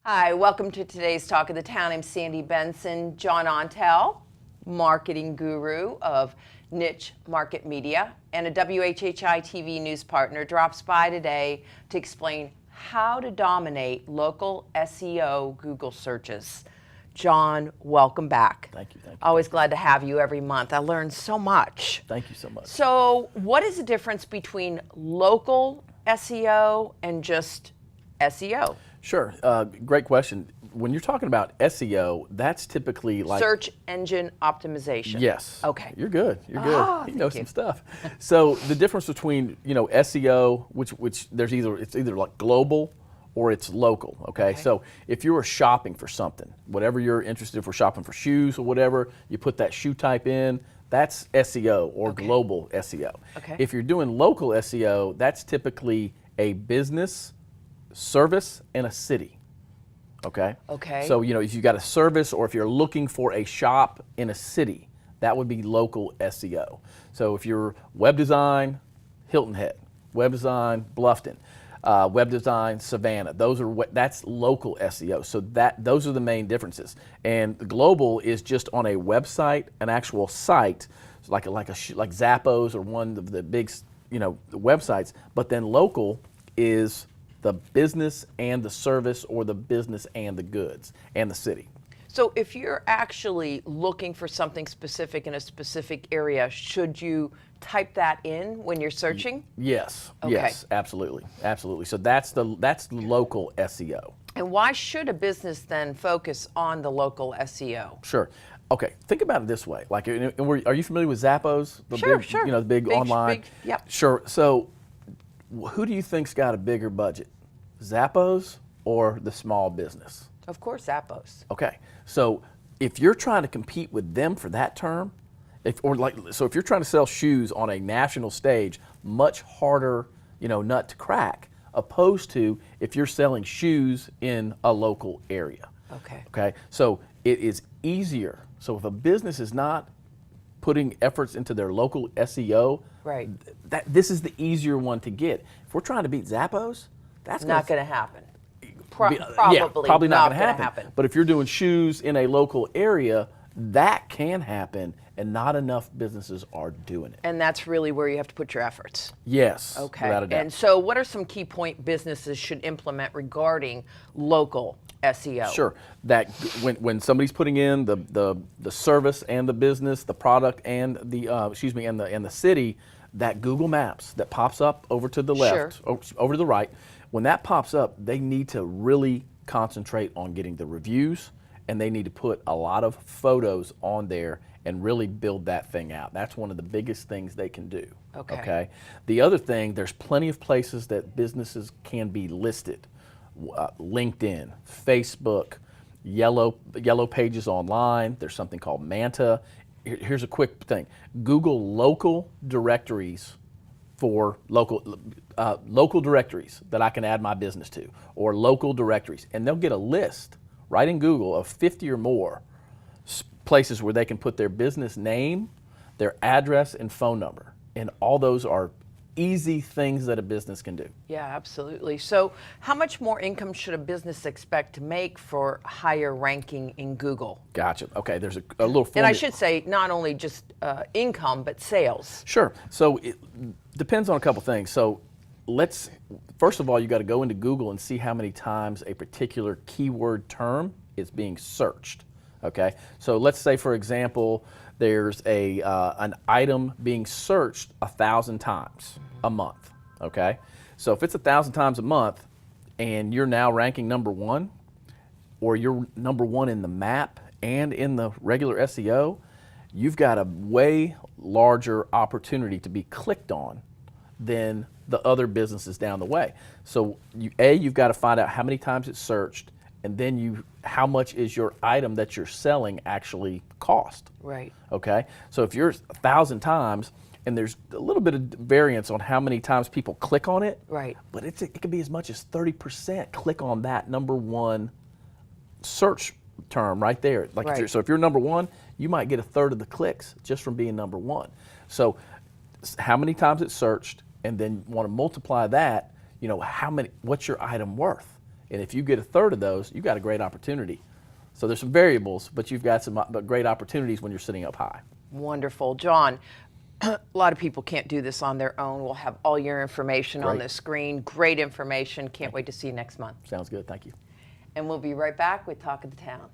Hi, welcome to today's Talk of the Town. I'm Sandy Benson. John Ontal, marketing guru of Niche Market Media and a WHHI-TV news partner, drops by today to explain how to dominate local SEO Google searches. John, welcome back. Thank you. Always glad to have you every month. I learned so much. Thank you so much. So what is the difference between local SEO and just SEO? Sure, great question. When you're talking about SEO, that's typically like search engine optimization. Yes. Okay. You're good. You're good. You know thank you. some stuff. So the difference between SEO, which it's either like global or it's local. Okay. So if you were shopping for something, whatever you're interested, if we're shopping for shoes or whatever, you put that shoe type in. That's SEO or global SEO. Okay. If you're doing local SEO, that's typically a business, service, and a city. Okay. So if you got a service or if you're looking for a shop in a city, that would be local SEO. So if you're web design, Hilton Head, web design, Bluffton, web design, Savannah, that's local SEO. So those are the main differences. And the global is just on a website, an actual site, like Zappos or one of the big websites. But then local is the business and the service, or the business and the goods and the city. So if you're actually looking for something specific in a specific area, should you type that in when you're searching? Yes. Yes, absolutely. So that's the local SEO. And why should a business then focus on the local SEO? Sure. Okay, think about it this way. Like, are you familiar with Zappos? Sure. The big online. Yep. Sure. So who do you think's got a bigger budget, Zappos or the small business? Of course, Zappos. Okay, so if you're trying to compete with them for that term, if you're trying to sell shoes on a national stage, much harder, nut to crack, opposed to if you're selling shoes in a local area. Okay, so it is easier. So if a business is not putting efforts into their local SEO, right, this is the easier one to get. If we're trying to beat Zappos, that's not going to happen. Probably not going to happen. But if you're doing shoes in a local area, that can happen, and not enough businesses are doing it. And that's really where you have to put your efforts. Yes, without a doubt. And so what are some key point businesses should implement regarding local SEO? Sure. That when somebody's putting in the service and the business, the product and the and the city, that Google Maps that pops up over to the left, over to the right, when that pops up, they need to really concentrate on getting the reviews, and they need to put a lot of photos on there and really build that thing out. That's one of the biggest things they can do. Okay. The other thing, there's plenty of places that businesses can be listed. LinkedIn, Facebook, Yellow Pages Online. There's something called Manta. Here's a quick thing. Google local directories for local directories that I can add my business to, or local directories, and they'll get a list right in Google of 50 or more places where they can put their business name, their address, and phone number. And all those are easy things that a business can do. Yeah, absolutely. So how much more income should a business expect to make for higher ranking in Google? Gotcha. Okay, there's a little formula. And I should say not only just income, but sales. Sure. So it depends on a couple things. So first of all, you got to go into Google and see how many times a particular keyword term is being searched. Okay. So let's say, for example, there's an item being searched 1,000 times a month. Okay. So if it's 1,000 times a month and you're now ranking number one, or you're number one in the map and in the regular SEO, you've got a way larger opportunity to be clicked on than the other businesses down the way. So you've got to find out how many times it's searched, and then how much is your item that you're selling actually cost. Right. Okay. So if you're 1,000 times, and there's a little bit of variance on how many times people click on it. Right. But it can be as much as 30% click on that number one search term right there. So if you're number one, you might get a third of the clicks just from being number one. So how many times it's searched, and then want to multiply that, what's your item worth? And if you get a third of those, you've got a great opportunity. So there's some variables, but you've got some great opportunities when you're sitting up high. Wonderful. John, a lot of people can't do this on their own. We'll have all your information on the screen. Great information. Can't wait to see you next month. Sounds good. Thank you. And we'll be right back with Talk of the Town.